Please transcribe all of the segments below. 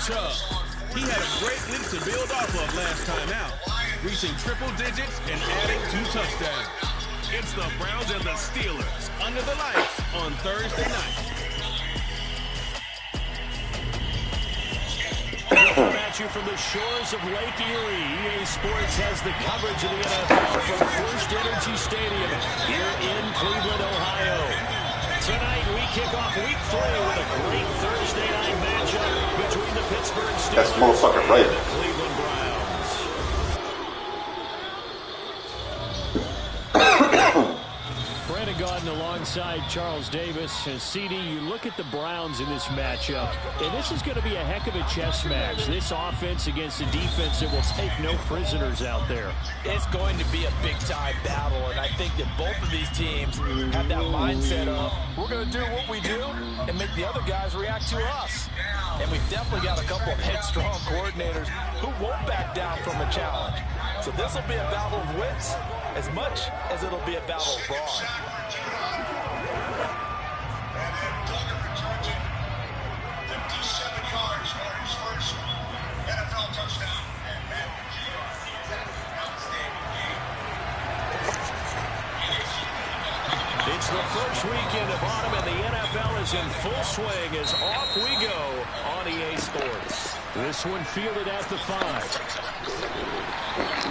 Chubb. He had a great week to build off of last time out, reaching triple digits and adding 2 touchdowns. It's the Browns and the Steelers under the lights on Thursday night. At you from the shores of Lake Erie, EA Sports has the coverage of the NFL from First Energy Stadium here in Cleveland, Ohio. Tonight we kick off Week 3 with a great Thursday night matchup between the Pittsburgh Steelers and the Cleveland Browns. Brandon Gaudin alongside Charles Davis. And CD, you look at the Browns in this matchup, and this is going to be a heck of a chess match. This offense against a defense that will take no prisoners out there. It's going to be a big-time battle, and I think that both of these teams have that mindset of, we're going to do what we do and make the other guys react to us. And we've definitely got a couple of headstrong coordinators who won't back down from a challenge. So this will be a battle of wits as much as it'll be a battle of brawn. It's the first weekend of autumn, and the NFL is in full swing as off we go on EA Sports. This one fielded at the 5.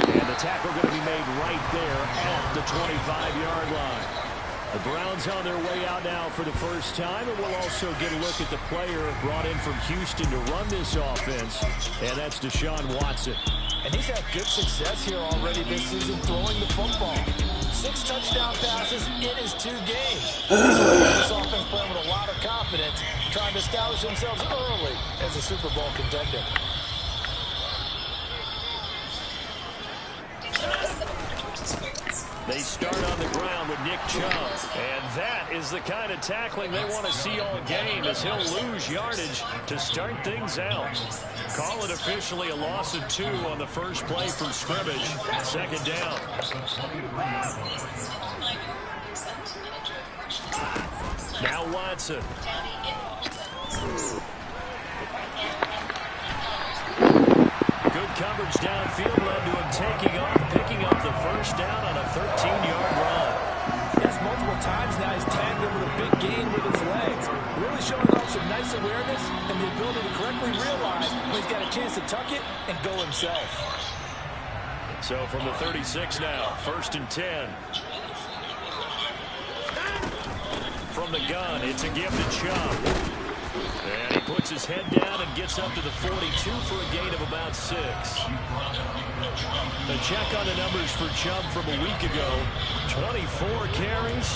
And the tackle going to be made right there at the 25-yard line. The Browns on their way out now for the first time, and we'll also get a look at the player brought in from Houston to run this offense, and that's Deshaun Watson. And he's had good success here already this season throwing the football. 6 touchdown passes in his 2 games. This offense playing with a lot of confidence, trying to establish themselves early as a Super Bowl contender. They start on the ground with Nick Chubb. And that is the kind of tackling they want to see all game, as he'll lose yardage to start things out. Call it officially a loss of 2 on the first play from scrimmage. Second down. Now Watson. Good coverage downfield led to him taking off, picking up the first down on a 13-yard run. Yes, multiple times now he's tagged him with a big gain with his legs. Really showing off some nice awareness and the ability to correctly realize when he's got a chance to tuck it and go himself. So from the 36 now, 1st and 10. From the gun, it's a give to Chubb. And he puts his head down and gets up to the 42 for a gain of about 6. The check on the numbers for Chubb from a week ago. 24 carries,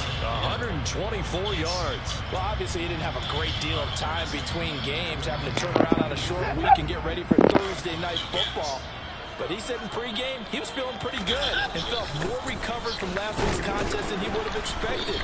124 yards. Well, obviously he didn't have a great deal of time between games, having to turn around on a short week and get ready for Thursday night football. But he said in pregame he was feeling pretty good and felt more recovered from last week's contest than he would have expected.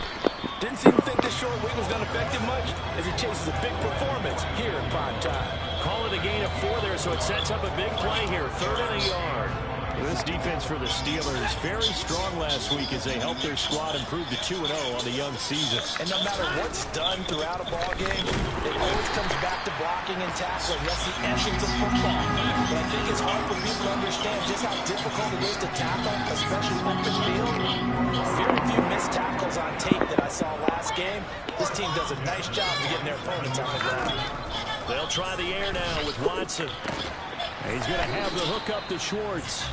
Didn't seem to think this short week was going to affect him much as he chases a big performance here in prime time. Call it a gain of 4 there, so it sets up a big play here. 3rd and a yard. This defense for the Steelers very strong last week as they helped their squad improve to 2-0 on the young season. And no matter what's done throughout a ball game, it always comes back to blocking and tackling. That's the essence of football. But I think it's hard for people to understand just how difficult it is to tackle, especially open field. Very few missed tackles on tape that I saw last game. This team does a nice job of getting their opponents on the ground. They'll try the air now with Watson. He's going to have the hook up to Schwartz.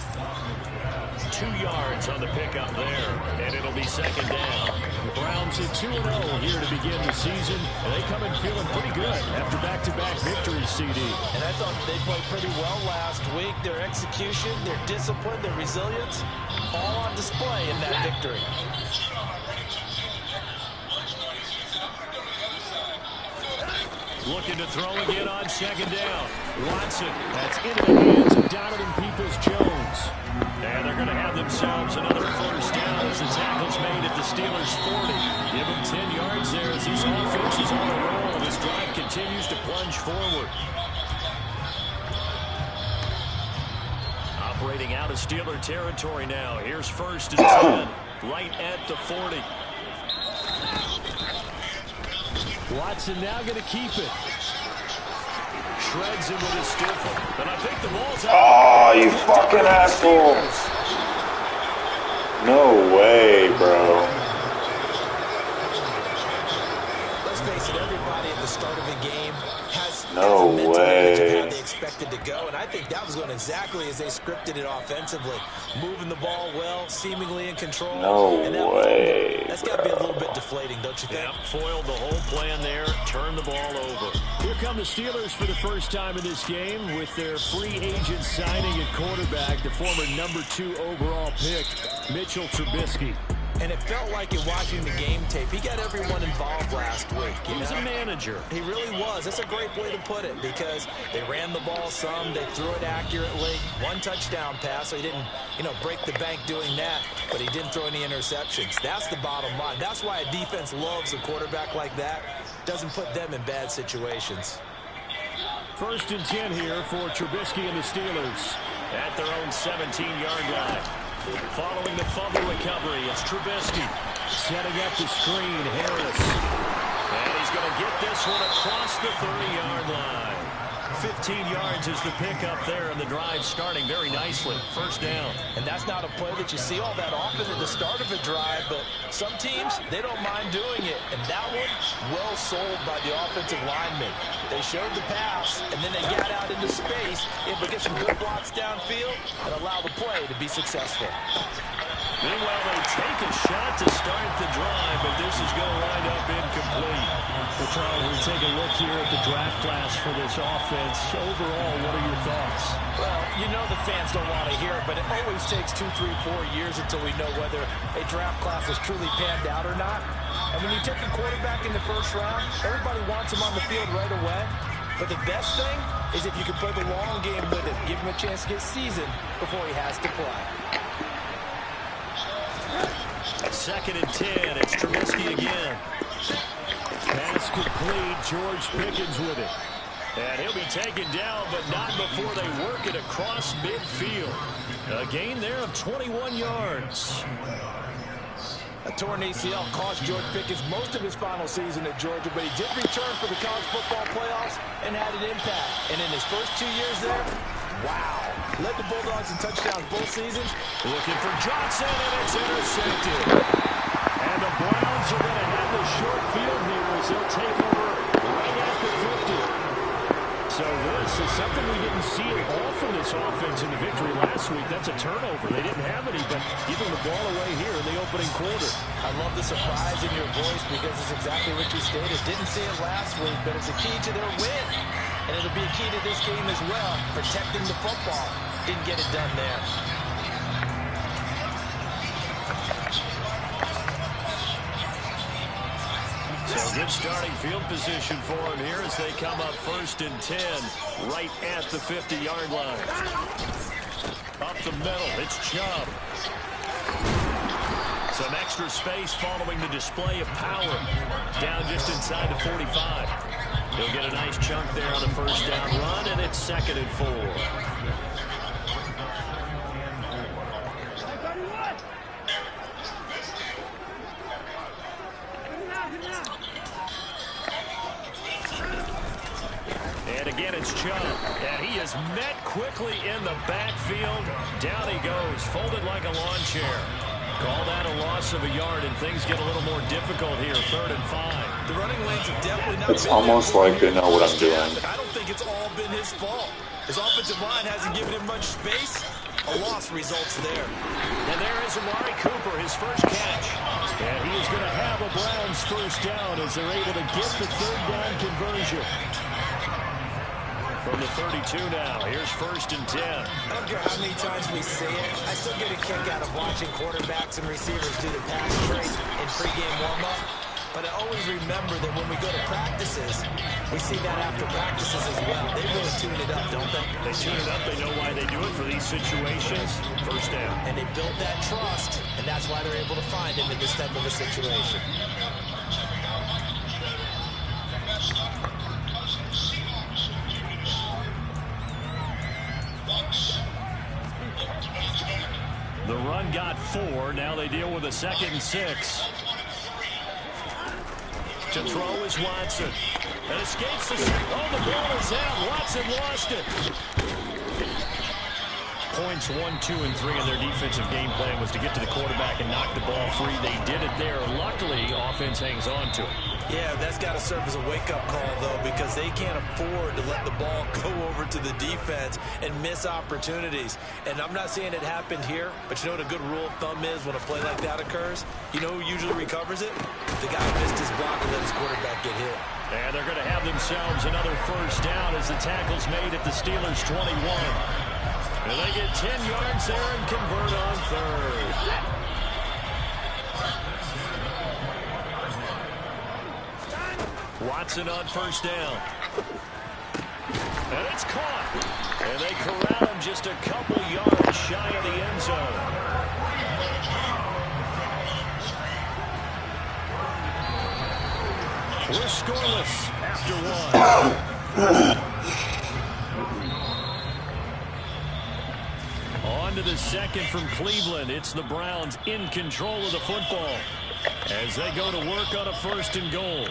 2 yards on the pickup there, and it'll be 2nd down. The Browns at 2-0 here to begin the season. And they come in feeling pretty good after back-to-back victories, CD. And I thought they played pretty well last week. Their execution, their discipline, their resilience, all on display in that victory. Looking to throw again on 2nd down. Watson, that's into the hands of Donovan Peoples-Jones. And they're going to have themselves another first down as the tackle's made at the Steelers' 40. Give them 10 yards there as this offense is on a roll. This drive continues to plunge forward. Operating out of Steeler territory now. Here's 1st and 10, right at the 40. Watson now going to keep it. shreds him with his stiff one. And I think the ball's out. Oh, you fucking asshole. No way, bro. Let's face it, everybody at the start of a game has no way. how they expected to go, and I think that was going exactly as they scripted it offensively. Moving the ball well, seemingly in control. No way. That's got to be a little bit deflating, don't you think? Yeah, foiled the whole plan there, turned the ball over. Here come the Steelers for the first time in this game with their free agent signing at quarterback, the former #2 overall pick, Mitchell Trubisky. And it felt like in watching the game tape, he got everyone involved last week. He was a manager. He really was. That's a great way to put it because they ran the ball some, they threw it accurately. One touchdown pass, so he didn't, break the bank doing that, but he didn't throw any interceptions. That's the bottom line. That's why a defense loves a quarterback like that. Doesn't put them in bad situations. 1st and 10 here for Trubisky and the Steelers at their own 17-yard line. Following the fumble recovery, it's Trubisky setting up the screen. Harris. And he's going to get this one across the 30-yard line. 15 yards is the pickup there, and the drive starting very nicely. 1st down. And that's not a play that you see all that often at the start of a drive, but some teams, they don't mind doing it. And that one, well sold by the offensive lineman. They showed the pass, and then they got out into space, able to get some good blocks downfield and allow the play to be successful. Meanwhile, they take a shot to start the drive, but this is going to wind up incomplete. Well, Charles, we take a look here at the draft class for this offense. Overall, what are your thoughts? Well, the fans don't want to hear it, but it always takes 2, 3, 4 years until we know whether a draft class is truly panned out or not. And when you take a quarterback in the 1st round, everybody wants him on the field right away. But the best thing is if you can play the long game with him, give him a chance to get seasoned before he has to play. 2nd and 10. It's Trubisky again. Pass complete. George Pickens with it. And he'll be taken down, but not before they work it across midfield. A gain there of 21 yards. A torn ACL cost George Pickens most of his final season at Georgia, but he did return for the college football playoffs and had an impact. And in his first 2 years there, wow. Led the Bulldogs in touchdowns both seasons. Looking for Johnson, and it's intercepted. And the Browns are going to have the short field here as they'll take over right at the 50. So this is something we didn't see at all from this offense in the victory last week. That's a turnover. They didn't have any, but giving the ball away here in the opening quarter. I love the surprise in your voice because it's exactly what you stated. Didn't see it last week, but it's a key to their win. And it'll be a key to this game as well, protecting the football. Didn't get it done there. So good starting field position for them here as they come up 1st and 10 right at the 50-yard line. Up the middle, it's Chubb. Some extra space following the display of power. Down just inside the 45. He'll get a nice chunk there on the 1st down run, and it's 2nd and 4. And again, it's Chubb. And he is met quickly in the backfield. Down he goes, folded like a lawn chair. Call that a loss of a yard, and things get a little more difficult here. 3rd and 5. The running lanes have definitely not It's almost like they know what I'm doing. I don't think it's all been his fault. His offensive line hasn't given him much space. A loss results there. And there is Amari Cooper, his first catch. And he is going to have a Browns 1st down as they're able to get the 3rd down conversion. From the 32 now, here's 1st and 10. I don't care how many times we say it, I still get a kick out of watching quarterbacks and receivers do the pass trade in pregame warm-up. But I always remember that when we go to practices, we see that after practices as well. They really tune it up, don't they? They tune it up. They know why they do it for these situations. 1st down. And they build that trust, and that's why they're able to find him in this type of a situation. The run got 4. Now they deal with a 2nd and 6. To throw is Watson. And escapes the... Oh, the ball is out. Watson lost it. Points 1, 2, and 3 in their defensive game plan was to get to the quarterback and knock the ball free. They did it there. Luckily, offense hangs on to it. Yeah, that's got to serve as a wake-up call, though, because they can't afford to let the ball go over to the defense and miss opportunities. And I'm not saying it happened here, but you know what a good rule of thumb is when a play like that occurs? You know who usually recovers it? The guy who missed his block and let his quarterback get hit. And they're going to have themselves another first down as the tackle's made at the Steelers' 21. And they get 10 yards there and convert on third. Watson on first down. And it's caught. And they corral him just a couple yards shy of the end zone. We're scoreless after one. On to the second from Cleveland. It's the Browns in control of the football as they go to work on a 1st and goal.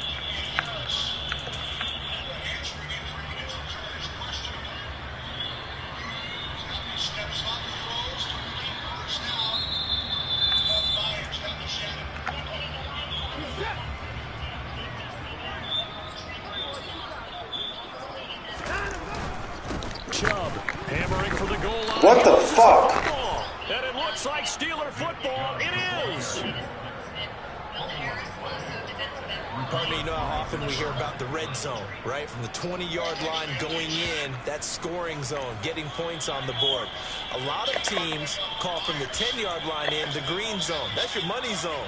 Chubb hammering for the goal line. What the fuck? And it looks like Steeler football. It is. Partner, you know how often we hear about the red zone, right? From the 20-yard line going in, that scoring zone, getting points on the board. A lot of teams call from the 10-yard line in the green zone. That's your money zone.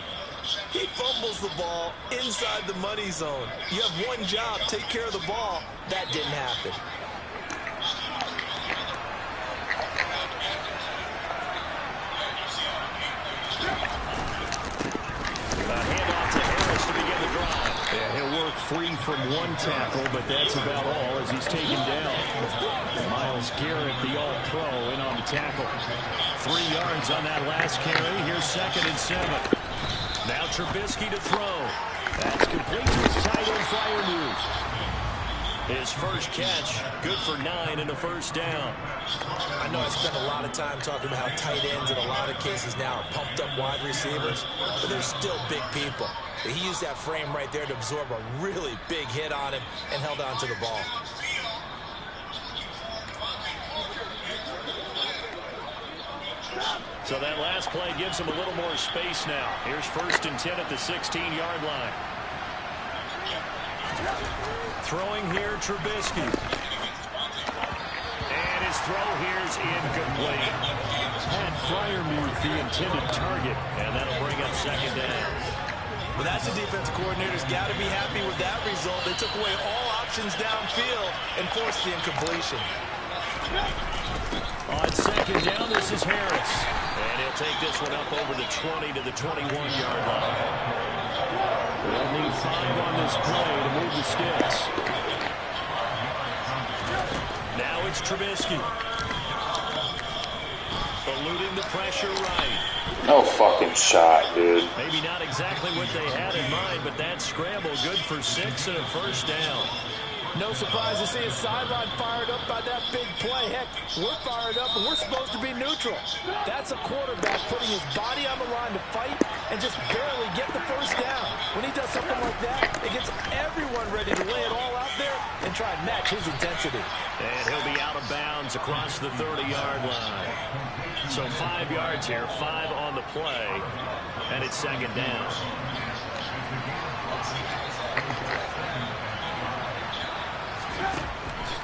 He fumbles the ball inside the money zone. You have one job, take care of the ball. That didn't happen. Free from one tackle, but that's about all as he's taken down. Myles Garrett, the all-pro, in on the tackle. 3 yards on that last carry. Here's 2nd and 7. Now Trubisky to throw. That's complete to his tight end, Freiermuth. His first catch, good for 9 and a first down. I know I spent a lot of time talking about how tight ends in a lot of cases now are pumped up wide receivers, but they're still big people. But he used that frame right there to absorb a really big hit on him and held on to the ball. So that last play gives him a little more space now. Here's 1st and 10 at the 16-yard line. Throwing here, Trubisky. And his throw here's incomplete. Pat Freiermuth, the intended target, and that'll bring up 2nd down. Well, that's the defensive coordinator's got to be happy with that result. They took away all options downfield and forced the incompletion. On 2nd down, this is Harris. And he'll take this one up over the 20 to the 21-yard line. They'll need 5 on this play to move the sticks. Now it's Trubisky. Eluding the pressure right. No fucking shot, dude. Maybe not exactly what they had in mind, but that scramble good for 6 and a first down. No surprise to see his sideline fired up by that big play. Heck, we're fired up, and we're supposed to be neutral. That's a quarterback putting his body on the line to fight and just barely get the first down. When he does something like that, it gets everyone ready to lay it all out there and try and match his intensity. And he'll be out of bounds across the 30-yard line. So 5 yards here, 5 on the play, and it's 2nd down.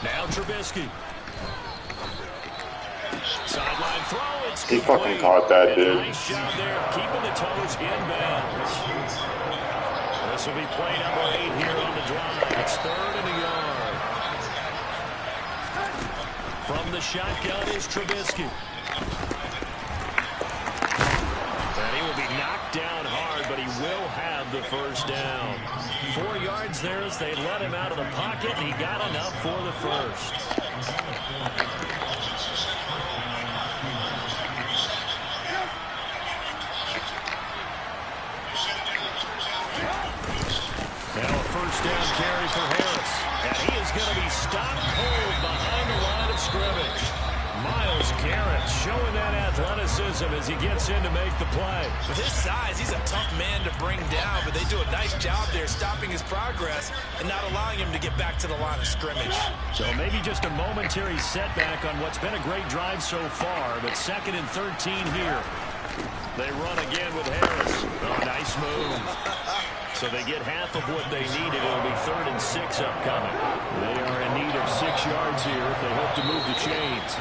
Now Trubisky. Sideline throw. It's He fucking caught that, dude. Nice job there, keeping the toes inbounds. This will be play number 8 here on the drive. It's 3rd and a yard. From the shotgun is Trubisky. And he will be knocked down hard, but he will have the first down. 4 yards there as they let him out of the pocket, and he got enough for the first. Now a for Harris. And he is going to be stopped cold behind the line of scrimmage. Myles Garrett showing that athleticism as he gets in to make the play. With his size, he's a tough man to bring down, but they do a nice job there stopping his progress and not allowing him to get back to the line of scrimmage. So maybe just a momentary setback on what's been a great drive so far, but 2nd and 13 here. They run again with Harris. Oh, nice move. So they get half of what they needed. It'll be 3rd and 6 upcoming. They are in need of 6 yards here if they hope to move the chains.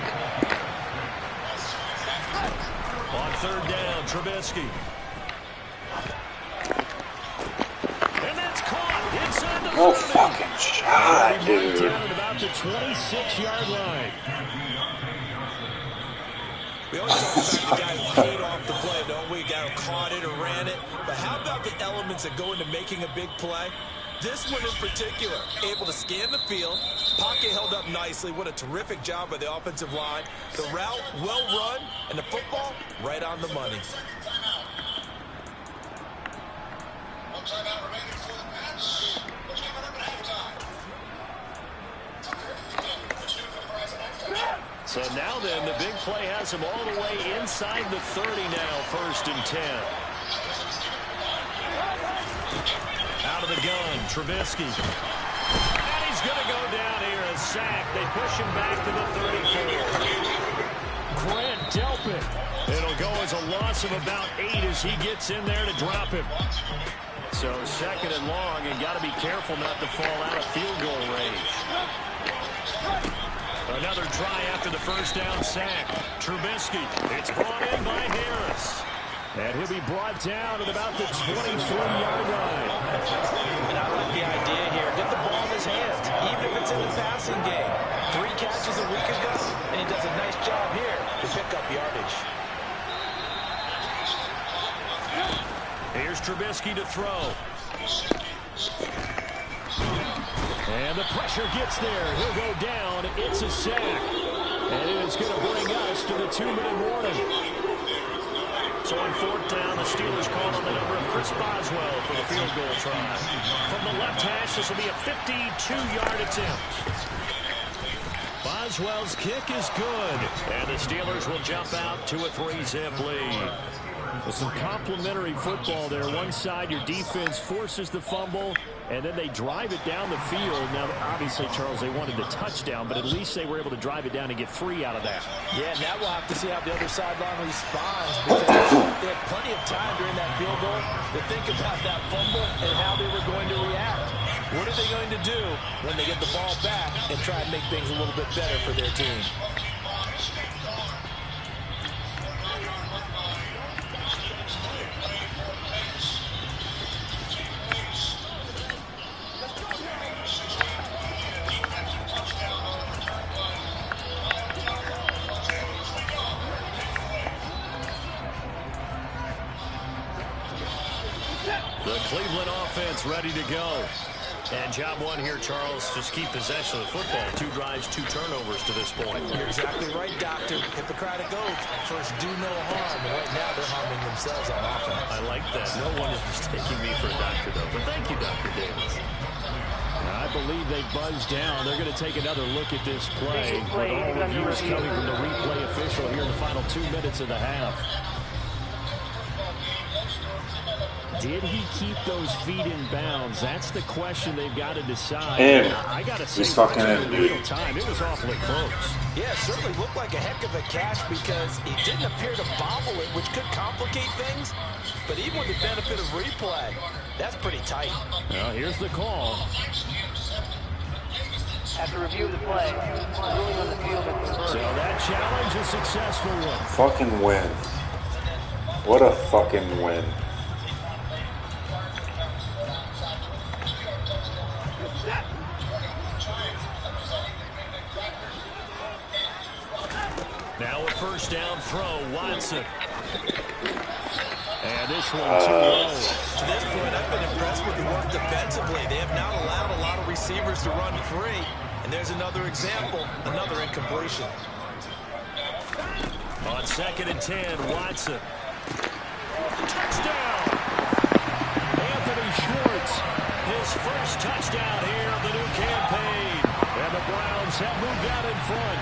On 3rd down, Trubisky. And that's caught inside the 30. No fucking shot, dude. Down at about the 26-yard line. We always talk about the guy who paid off the play, don't we? The guy who caught it or ran it. But how about the elements that go into making a big play? This one in particular, able to scan the field, pocket held up nicely. What a terrific job by the offensive line. The route, well run, and the football, right on the money. So now then, the big play has him all the way inside the 30 now, 1st and 10. Out of the gun, Trubisky. And he's going to go down here, a sack. They push him back to the 34. Grant Delpit. It'll go as a loss of about 8 as he gets in there to drop him. So 2nd and long, and got to be careful not to fall out of field goal range. Another try after the 1st down sack. Trubisky. It's brought in by Harris. And he'll be brought down at about the 23-yard line. And I like the idea here. Get the ball in his hands, even if it's in the passing game. 3 catches a week ago, and he does a nice job here to pick up yardage. Here's Trubisky to throw. And the pressure gets there. He'll go down. It's a sack. And it is going to bring us to the 2-minute warning. So on 4th down, the Steelers call on the number of Chris Boswell for the field goal try. From the left hash, this will be a 52-yard attempt. Boswell's kick is good. And the Steelers will jump out to a 3-zip lead. With some complimentary football there. One side, your defense forces the fumble, and then they drive it down the field. Now, obviously, Charles, they wanted the touchdown, but at least they were able to drive it down and get 3 out of that. Yeah, now we'll have to see how the other sideline responds, because they had plenty of time during that field goal to think about that fumble and how they were going to react. What are they going to do when they get the ball back and try and make things a little bit better for their team? The Cleveland offense ready to go. And job one here, Charles, just keep possession of the football. 2 drives, 2 turnovers to this point. You're exactly right, Doctor. Hippocratic oath. First, do no harm. And right now, they're harming themselves on offense. I like that. No one is mistaking me for a doctor, though. But thank you, Dr. Davis. I believe they buzzed down. They're going to take another look at this play. With all reviews coming from the replay official here in the final 2 minutes of the half. Did he keep those feet in bounds? That's the question they've got to decide. I got to say, in real time, it was awfully close. Yeah, it certainly looked like a heck of a catch because he didn't appear to bobble it, which could complicate things. But even with the benefit of replay, that's pretty tight. Well, here's the call. After review of the play, ruling on the field is confirmed. So that challenge is a successful one. Fucking win. What a fucking win. Now a 1st down throw, Watson. And this one too low. To this point, I've been impressed with the work defensively. They have not allowed a lot of receivers to run free. And there's another example, another incompletion. On 2nd and 10, Watson. Touchdown! Anthony Schwartz his first touchdown here of the new campaign. And the Browns have moved out in front.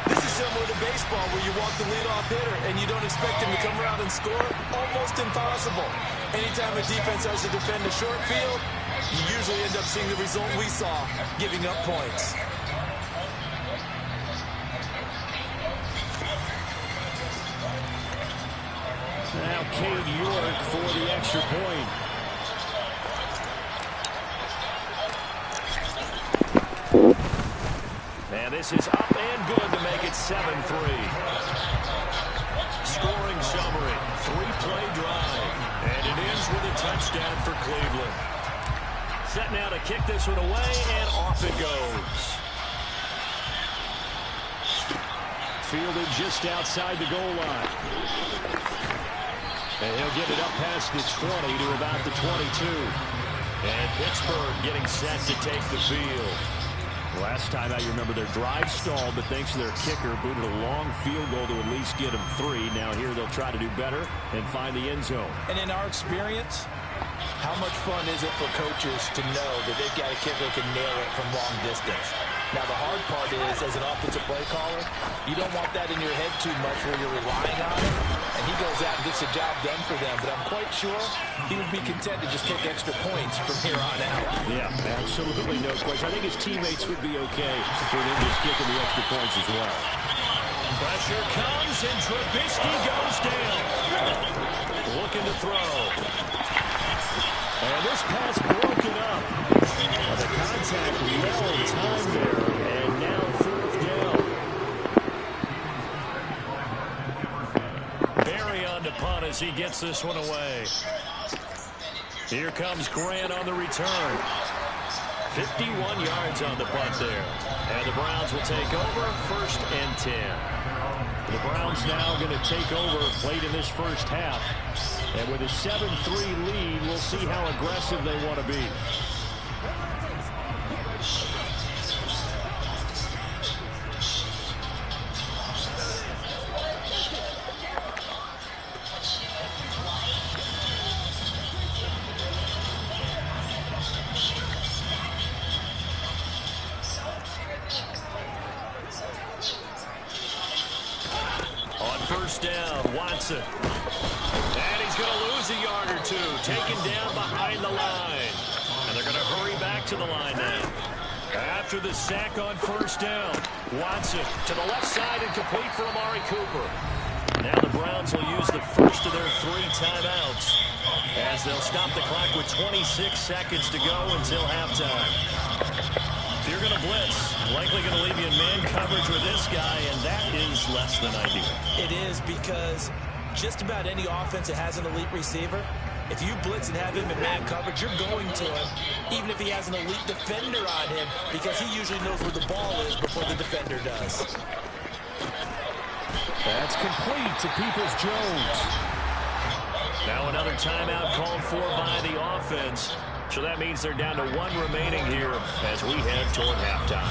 This is similar to baseball where you walk the leadoff hitter and you don't expect him to come around and score. Almost impossible. Anytime a defense has to defend a short field, you usually end up seeing the result we saw, giving up points. Now Cade York for the extra point. And this is up and good to make it 7-3. Scoring summary, 3-play drive. And it ends with a touchdown for Cleveland. Set now to kick this one away, and off it goes. Fielded just outside the goal line. And he'll get it up past the 20 to about the 22. And Pittsburgh getting set to take the field. Last time out, you remember their drive stalled, but thanks to their kicker, booted a long field goal to at least get them 3. Now here they'll try to do better and find the end zone. And in our experience, how much fun is it for coaches to know that they've got a kicker who can nail it from long distance? Now, the hard part is, as an offensive play caller, you don't want that in your head too much where you're relying on it, and he goes out and gets the job done for them. But I'm quite sure he would be content to just kick extra points from here on out. Yeah, absolutely no question. I think his teammates would be okay with him just kicking the extra points as well. Pressure comes, and Trubisky goes down. Looking to throw. And this pass broken up. The contact well timed there, and now 4th down. Barry on to punt as he gets this one away. Here comes Grant on the return. 51 yards on the punt there. And the Browns will take over 1st and 10. The Browns now going to take over late in this first half. And with a 7-3 lead, we'll see how aggressive they want to be. On 1st down, Watson. And he's going to lose a yard or two. Taken down behind the line. And they're going to hurry back to the line now. After the sack on 1st down, Watson to the left side and complete for Amari Cooper. Now the Browns will use the first of their 3 timeouts as they'll stop the clock with 26 seconds to go until halftime. If you're going to blitz, likely going to leave you in man coverage with this guy, and that is less than ideal. It is, because just about any offense that has an elite receiver, if you blitz and have him in man coverage, you're going to him, even if he has an elite defender on him, because he usually knows where the ball is before the defender does. That's complete to Peoples-Jones. Now another timeout called for by the offense. So that means they're down to 1 remaining here as we head toward halftime.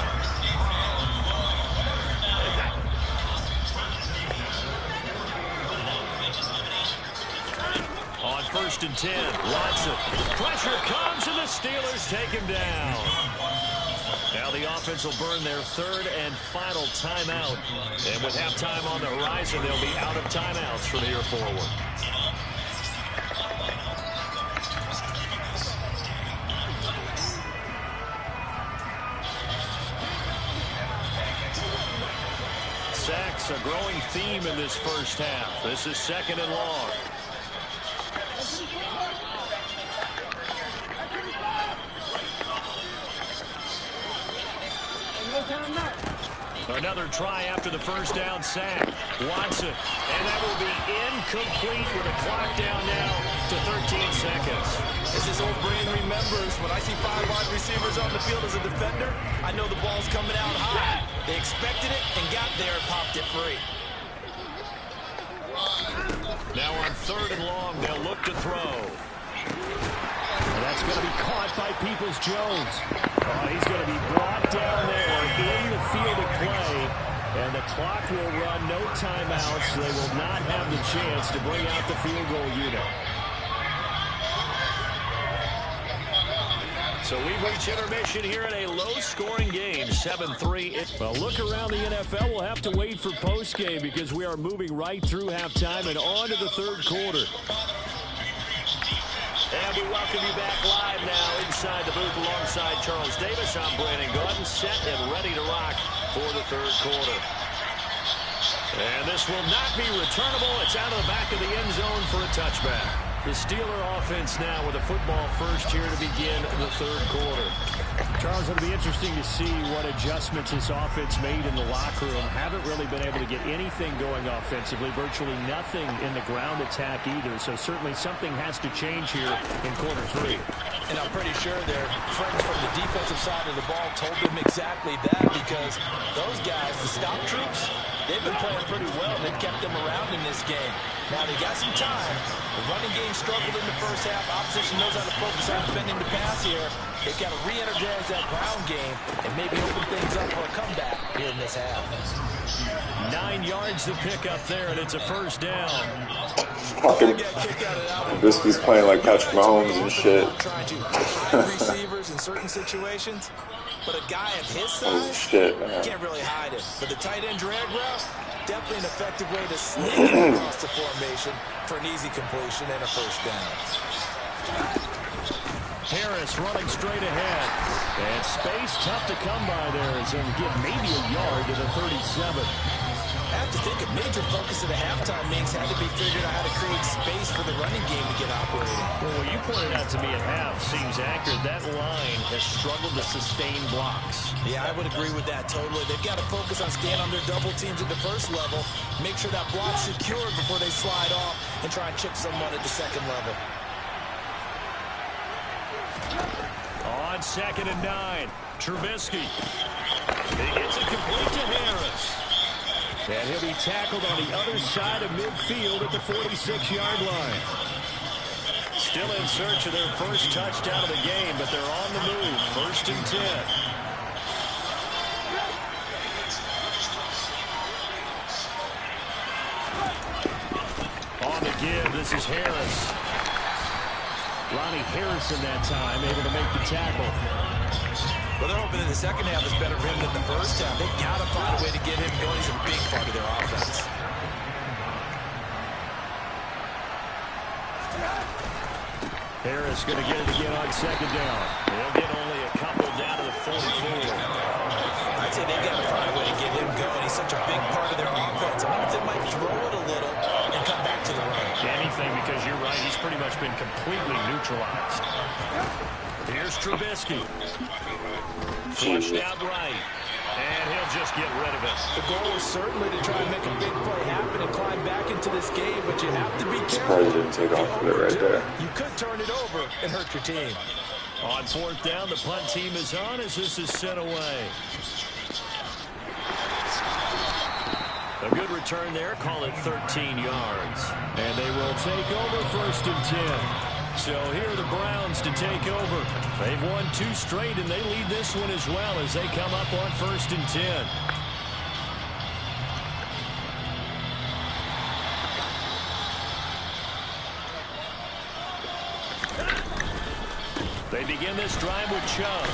On 1st and 10, Watson. Pressure comes, and the Steelers take him down. Now the offense will burn their 3rd and final timeout. And with halftime on the horizon, they'll be out of timeouts from here forward. Sacks, a growing theme in this first half. This is 2nd and long. Another try after the 1st down sack. Watson, and that will be incomplete with a clock down now to 13 seconds. As his old brain remembers, when I see 5 wide receivers on the field as a defender, I know the ball's coming out high. They expected it and got there and popped it free. Now on 3rd and long, they'll look to throw. And that's going to be caught by Peoples-Jones. Oh, he's going to be brought down there in the field of play. And the clock will run, no timeouts. They will not have the chance to bring out the field goal unit. So we've reached intermission here in a low-scoring game, 7-3. Well, look around the NFL. We'll have to wait for postgame because we are moving right through halftime and on to the third quarter. And we welcome you back live now inside the booth alongside Charles Davis. I'm Brandon Gaudin, set and ready to rock for the third quarter. And this will not be returnable. It's out of the back of the end zone for a touchback. The Steeler offense now with a football first here to begin the third quarter. Charles, it'll be interesting to see what adjustments this offense made in the locker room. Haven't really been able to get anything going offensively, virtually nothing in the ground attack either. So certainly something has to change here in quarter three. And I'm pretty sure their friends from the defensive side of the ball told them exactly that, because those guys, the stop troops, they've been playing pretty well. They've kept them around in this game. Now, they got some time. The running game struggled in the first half. Opposition knows how to focus on defending the pass here. They've got to re-energize that ground game and maybe open things up for a comeback here in this half. 9 yards to pick up there, and it's a first down. Fucking Trubisky's playing like Patrick Mahomes and shit. Trying to hide receivers in certain situations, but a guy of his size, can't really hide it. But the tight end drag route, definitely an effective way to sneak across the formation for an easy completion and a first down. Harris running straight ahead. And space tough to come by there as he'll get maybe a yard to the 37. I have to think a major focus of the halftime meetings had to be figuring out how to create space for the running game to get operating. Well, what you pointed out to me at half seems accurate. That line has struggled to sustain blocks. Yeah, I would agree with that totally. They've got to focus on staying under double teams at the first level, make sure that block's secured before they slide off and try and chip someone at the second level. On 2nd and 9, Trubisky. He gets it complete to Harris. And he'll be tackled on the other side of midfield at the 46-yard line. Still in search of their first touchdown of the game, but they're on the move. 1st and 10. On the give, this is Harris. Ronnie Harrison that time, able to make the tackle. Well, they're hoping in the second half is better for him than the first half. They've got to find a way to get him going. He's a big part of their offense. Harris going to get it again on 2nd down. They'll get only a couple down to the 44. I'd say they've got to find a way to get him going. He's such a big part of their offense. I wonder if they might throw it a little and come back to the run. Anything, because you're right, he's pretty much been completely neutralized. Here's Trubisky. Flushed out right. And he'll just get rid of it. The goal is certainly to try and make a big play happen and climb back into this game, but you have to be careful. Surprised he didn't take off with it right there. You could turn it over and hurt your team. On 4th down, the punt team is on as this is sent away. A good return there, call it 13 yards. And they will take over 1st and 10. So here are the Browns to take over. They've won 2 straight, and they lead this one as well as they come up on 1st and 10. They begin this drive with Chubb.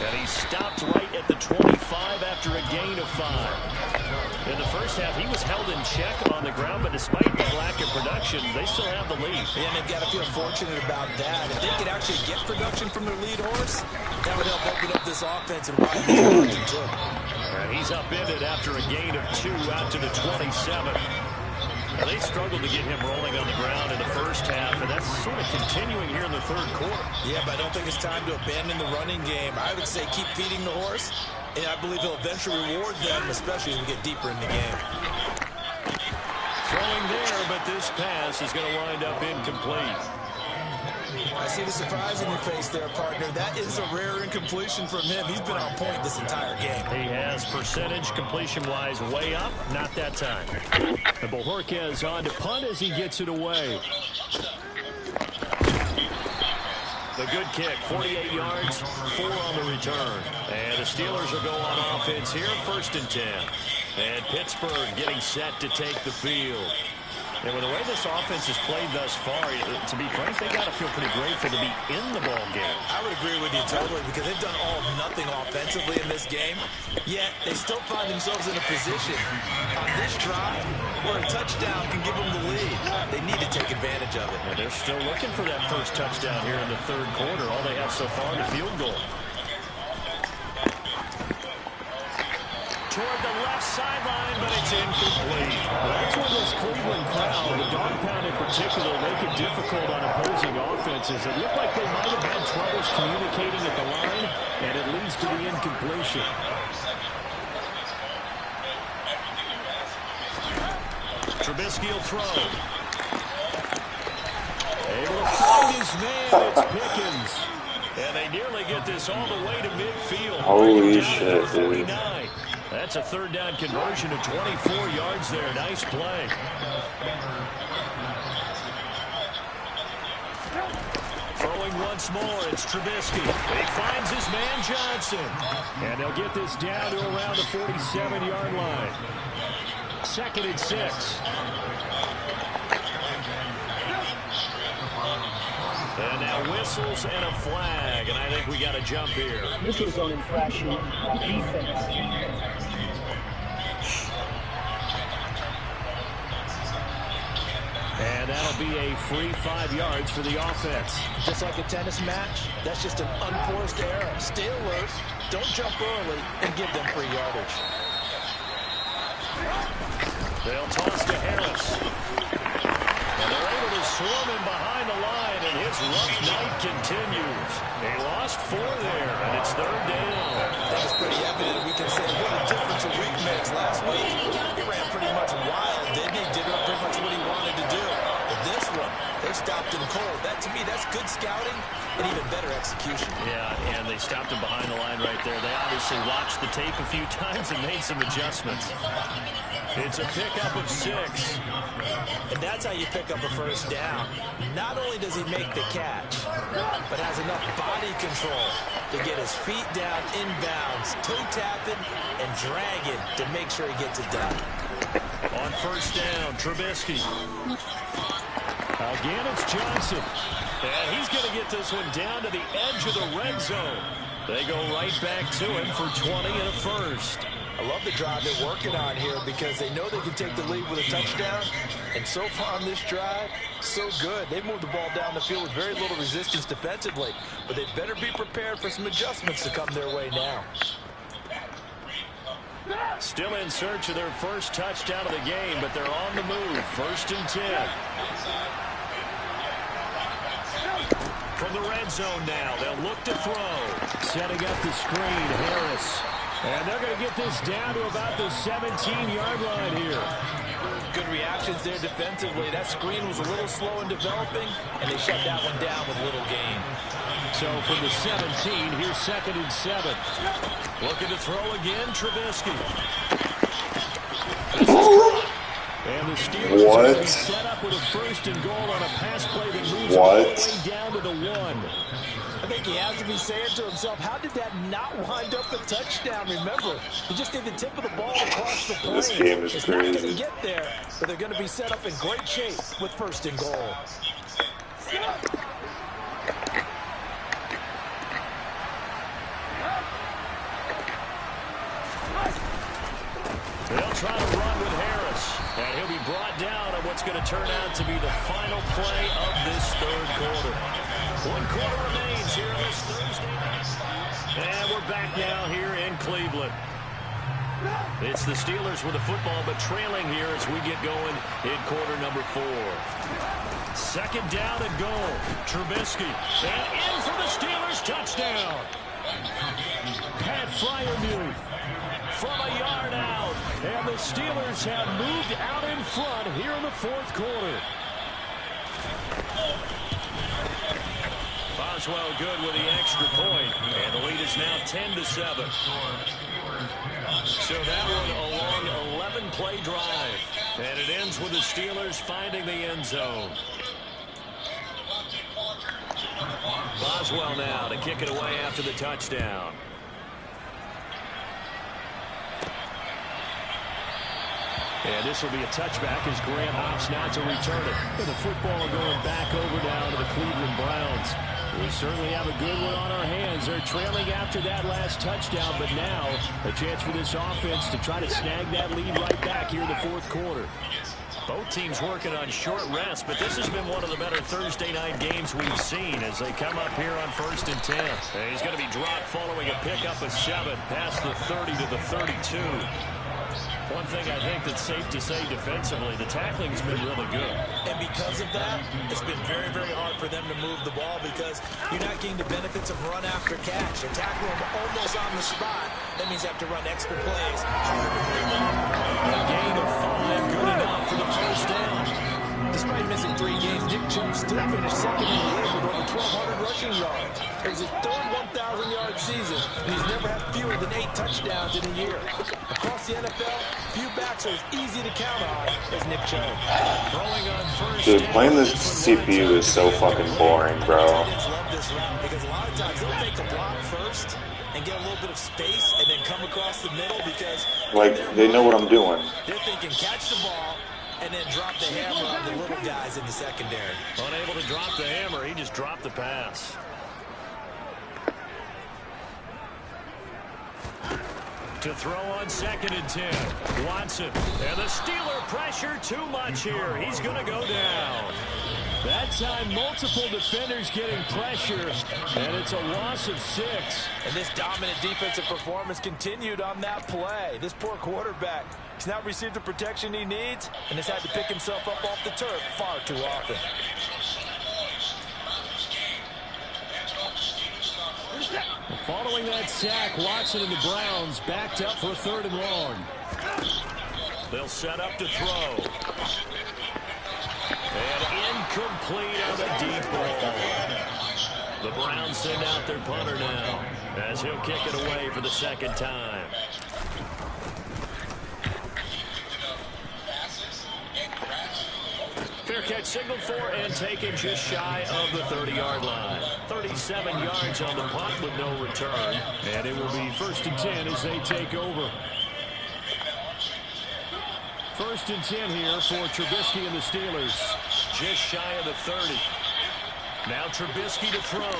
And he stopped right at the 25 after a gain of 5. In the first half, he was held in check on the ground, but despite the lack of production, they still have the lead. Yeah, and they've got to feel fortunate about that. If they could actually get production from their lead horse, that would help open up this offense and ride this margin too. And he's upended after a gain of 2 out to the 27. Now, they struggled to get him rolling on the ground in the first half, and that's sort of continuing here in the third quarter. Yeah, but I don't think it's time to abandon the running game. I would say keep feeding the horse, and I believe he'll eventually reward them, especially as we get deeper in the game. Throwing there, but this pass is going to wind up incomplete. I see the surprise in your face there, partner. That is a rare incompletion from him. He's been on point this entire game. He has percentage completion-wise way up. Not that time. And Bojorquez on to punt as he gets it away. The good kick, 48 yards, 4 on the return. And the Steelers will go on offense here, 1st and 10. And Pittsburgh getting set to take the field. And with the way this offense has played thus far, to be frank, they got to feel pretty grateful to be in the ball game. I would agree with you totally because they've done all of nothing offensively in this game, yet they still find themselves in a position on this drive where a touchdown can give them the lead. They need to take advantage of it. And they're still looking for that first touchdown here in the third quarter. All they have so far, the field goal. Toward the left sideline, but it's incomplete. That's where this Cleveland crowd, the dog pound in particular, make it difficult on opposing offenses. It looked like they might have had troubles communicating at the line, and it leads to the incompletion. Trubisky will throw. Able to find his man. It's Pickens. And they nearly get this all the way to midfield. Holy shit, dude. That's a third down conversion of 24 yards there. Nice play. Throwing once more, it's Trubisky. He finds his man Johnson. And they'll get this down to around the 47-yard line. 2nd and 6. And now whistles and a flag, and I think we got to jump here. This is an infraction on defense. And that'll be a free 5 yards for the offense. Just like a tennis match, that's just an unforced error. Stay alert, don't jump early, and give them free yardage. They'll toss to Harris. And they're able to swarm him behind the line, and his rough night continues. He lost 4 there, and it's 3rd down. I think it's pretty evident we can say what a difference a week makes. Last week, he ran pretty much wild, didn't he? Did pretty much what he wanted to do. But this one, they stopped him cold. That, to me, that's good scouting and even better execution. Yeah, and they stopped him behind the line right there. They obviously watched the tape a few times and made some adjustments. It's a pickup of 6. And that's how you pick up a first down. Not only does he make the catch, but has enough body control to get his feet down inbounds, toe tapping, and dragging to make sure he gets it done. On first down, Trubisky. Again, it's Johnson. And he's going to get this one down to the edge of the red zone. They go right back to him for 20 and a first. I love the drive they're working on here because they know they can take the lead with a touchdown. And so far on this drive, so good. They moved the ball down the field with very little resistance defensively. But they better be prepared for some adjustments to come their way now. Still in search of their first touchdown of the game, but they're on the move. 1st and 10. From the red zone now, they'll look to throw. Setting up the screen, Harris. And they're going to get this down to about the 17-yard line here. Good reactions there defensively. That screen was a little slow in developing, and they shut that one down with little gain. So from the 17, here's 2nd and 7. Looking to throw again, Trubisky. And the Steelers are going to be set up with a 1st and goal on a pass play that moves all the way down to the 1. I think he has to be saying to himself, how did that not wind up a touchdown? Remember, he just did the tip of the ball across the plane. This game is it's crazy. Not going to get there, but they're going to be set up in great shape with 1st and goal. They'll try to run with Harris, and he'll be brought down on what's going to turn out to be the final play of this 3rd quarter. 1 quarter remains here on this Thursday night. And we're back now here in Cleveland. It's the Steelers with the football, but trailing here as we get going in quarter number 4. 2nd down and goal. Trubisky. And in for the Steelers touchdown. Pat Freiermuth from a yard out. And the Steelers have moved out in front here in the 4th quarter. Boswell good with the extra point. And the lead is now 10-7. So that one a long 11-play drive. And it ends with the Steelers finding the end zone. Boswell now to kick it away after the touchdown. And this will be a touchback as Graham opts now to return it. And the football going back over down to the Cleveland Browns. We certainly have a good one on our hands. They're trailing after that last touchdown, but now a chance for this offense to try to snag that lead right back here in the fourth quarter. Both teams working on short rest, but this has been one of the better Thursday night games we've seen as they come up here on 1st and 10. And he's going to be dropped following a pickup of 7 past the 30 to the 32. One thing I think that's safe to say defensively, the tackling's been really good. And because of that, it's been very, very hard for them to move the ball because you're not getting the benefits of run after catch. They're tackling them almost on the spot. That means you have to run extra plays. A gain of 5, good enough for the first down. Despite missing 3 games, Nick Chubb still finished second in the league with over 1,200 rushing yards. It was his third 1,000-yard season, and he's never had fewer than 8 touchdowns in a year. Across the NFL, few backs are as easy to count on as Nick Chubb. Throwing on first. Dude, playing this CPU is so fucking boring, bro. Tight love this route because a lot of times they'll take a block first and get a little bit of space and then come across the middle because Like, they know what I'm doing. they're thinking catch the ball and then drop the hammer on the little guys in the secondary. Unable to drop the hammer, he just dropped the pass. To throw on 2nd and 10. Watson. And the Steeler pressure too much here. He's going to go down. That time, multiple defenders getting pressure, and it's a loss of 6. And this dominant defensive performance continued on that play. This poor quarterback has not received the protection he needs and has had to pick himself up off the turf far too often. Following that sack, Watson and the Browns backed up for 3rd and long. They'll set up to throw. And incomplete on the deep ball. The Browns send out their punter now as he'll kick it away for the 2nd time. Fair catch signaled for and taken just shy of the 30-yard line. 37 yards on the punt with no return. And it will be 1st and 10 as they take over. 1st and 10 here for Trubisky and the Steelers. Just shy of the 30. Now Trubisky to throw.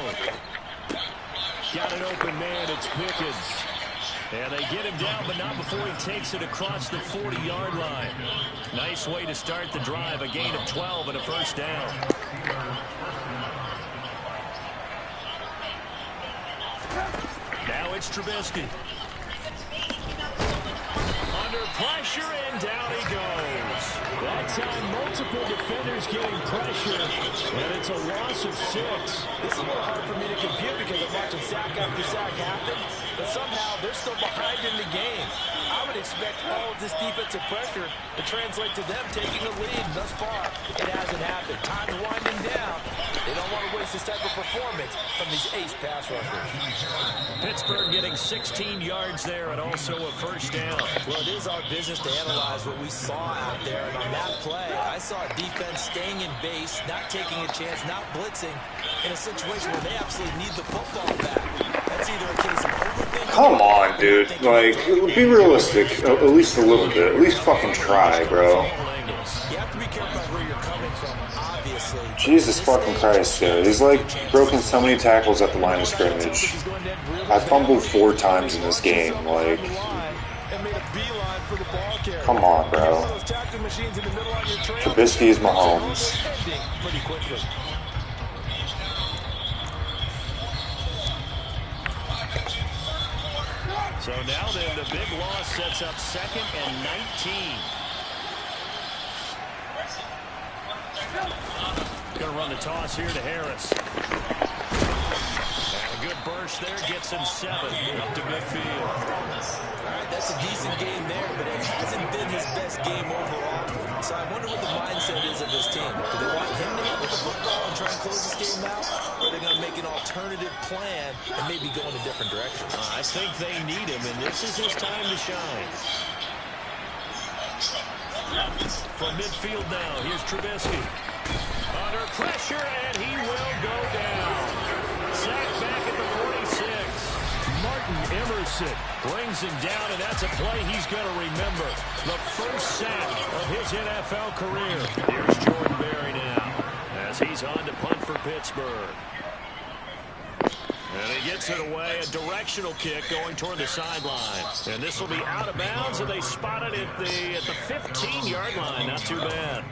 Got an open man, it's Pickens. And they get him down, but not before he takes it across the 40-yard line. Nice way to start the drive, a gain of 12 and a 1st down. Now it's Trubisky. Under pressure, and down he goes. That time, multiple defenders getting pressure, and it's a loss of 6. This is a little hard for me to compute because I'm watching sack after sack happen, but somehow they're still behind in the game. I would expect all of this defensive pressure to translate to them taking a lead. Thus far, it hasn't happened. Time's winding down. They don't want to waste this type of performance from these ace pass rushers. Pittsburgh getting 16 yards there and also a 1st down. Well, it is our business to analyze what we saw out there. And on that play, I saw a defense staying in base, not taking a chance, not blitzing in a situation where they absolutely need the football back. That's either a case of overthinking. Come on, dude. Like, be realistic. At least a little bit. At least fucking try, bro. You have to be careful about where you're coming from, obviously. Jesus fucking Christ, dude. He's like broken so many tackles at the line of scrimmage. I fumbled 4 times in this game. Like, come on, bro. Trubisky is Mahomes. So now then, the big loss sets up 2nd and 19. Going to run the toss here to Harris. And a good burst there gets him 7 up to midfield. All right, that's a decent game there, but it hasn't been his best game overall. So I wonder what the mindset is of this team. Do they want him to get with the football and try and close this game out? Or are they going to make an alternative plan and maybe go in a different direction? I think they need him, and this is his time to shine. From midfield now, here's Trubisky. Under pressure, and he will go down. Sacked back at the 46. Martin Emerson Watson brings him down, and that's a play he's going to remember. The first sack of his NFL career. Here's Jordan Berry now as he's on to punt for Pittsburgh. And he gets it away, a directional kick going toward the sideline. And this will be out of bounds, and they spotted it at the 15-yard line. Not too bad.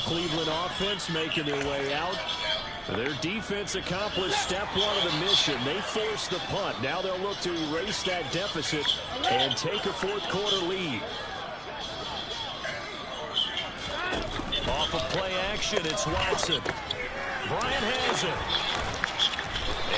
Cleveland offense making their way out. Their defense accomplished step one of the mission. They forced the punt. Now they'll look to erase that deficit and take a fourth-quarter lead. Off of play action, it's Watson. Bryant has it.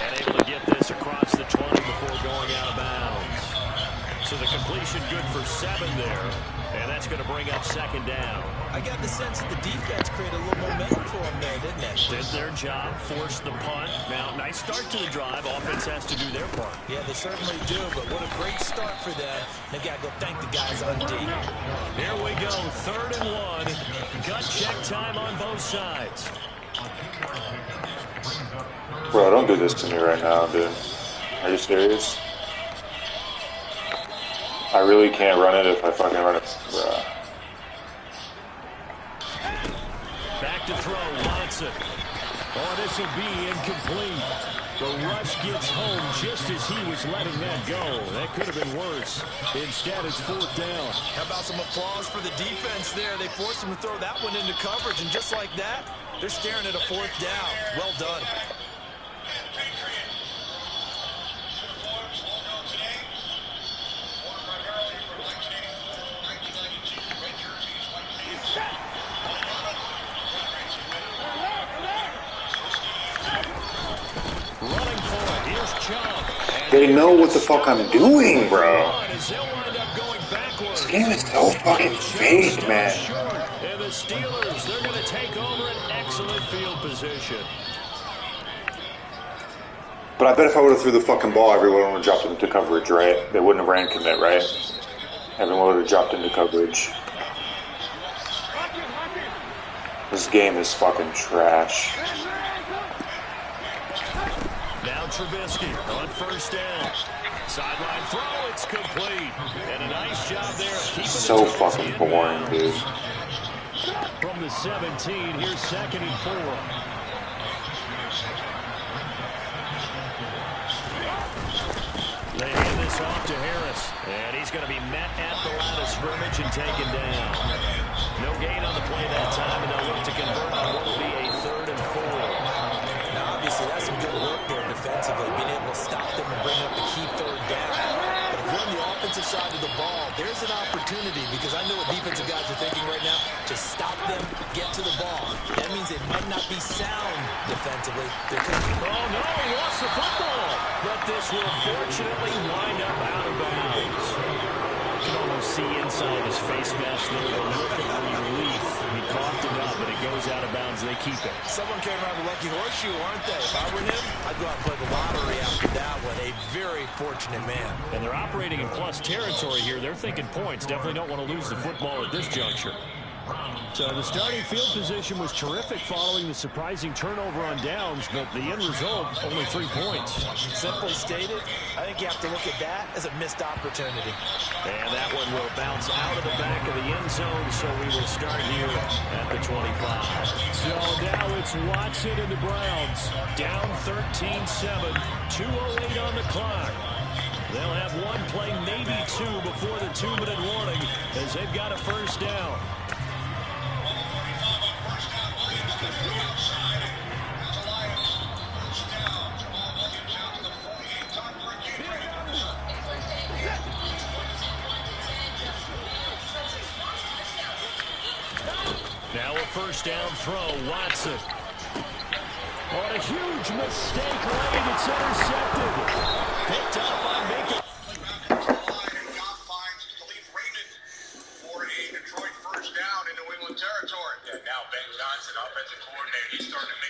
And able to get this across the 20 before going out of bounds. So the completion good for 7 there. And that's going to bring up second down. I got the sense that the defense created a little momentum for them there, didn't it? Did their job, forced the punt. Now, nice start to the drive. Offense has to do their part. Yeah, they certainly do, but what a great start for them. They got to go thank the guys on D. Here we go, 3rd and 1. Gut check time on both sides. Bro, don't do this to me right now, dude. Are you serious? I really can't run it if I fucking run it. Bruh. Back to throw, Watson. Oh, this will be incomplete. The rush gets home just as he was letting that go. That could have been worse. Instead, it's 4th down. How about some applause for the defense there? They forced him to throw that one into coverage, and just like that, they're staring at a 4th down. Well done. They know what the fuck I'm doing, bro. This game is so fucking fake, man. And the Steelers, they're going to take over an excellent field position. But I bet if I would have threw the fucking ball, everyone would have dropped into coverage, right? They wouldn't have ran commit, right? Everyone would have dropped into coverage. This game is fucking trash. Now Trubisky on 1st down. Sideline throw, it's complete. And a nice job there. So fucking boring, dude. From the 17, here's 2nd and 4. They hand this off to Harris. And he's going to be met at the line of scrimmage and taken down. No gain on the play that time, and they'll look to convert on what will be a 3rd and 4. Now, obviously, that's some good work there defensively, being able to stop them and bring up the key 3rd down. But if you're on the offensive side of the ball, there's an opportunity, because I know what defensive guys are thinking right now, to stop them, get to the ball. That means they might not be sound defensively. Oh, no, he lost the football. But this will fortunately wind up out of bounds. You can almost see inside his face mask there the look of relief. He coughed it up, but it goes out of bounds. They keep it. Someone came around the lucky horseshoe, aren't they? If I were him, I'd go out and play the lottery after that one. A very fortunate man. And they're operating in plus territory here. They're thinking points. Definitely don't want to lose the football at this juncture. So the starting field position was terrific following the surprising turnover on downs, but the end result, only 3 points. Simply stated, I think you have to look at that as a missed opportunity. And that one will bounce out of the back of the end zone, so we will start here at the 25. So now it's Watson and the Browns, down 13-7, 2:08 on the clock. They'll have one play, maybe 2, before the 2-minute warning, as they've got a 1st down. Now a 1st down throw, Watson. On a huge mistake late, it's intercepted. Picked up by Minka. For a Detroit 1st down in New England territory. And now Ben Johnson, offensive coordinator, he's starting to make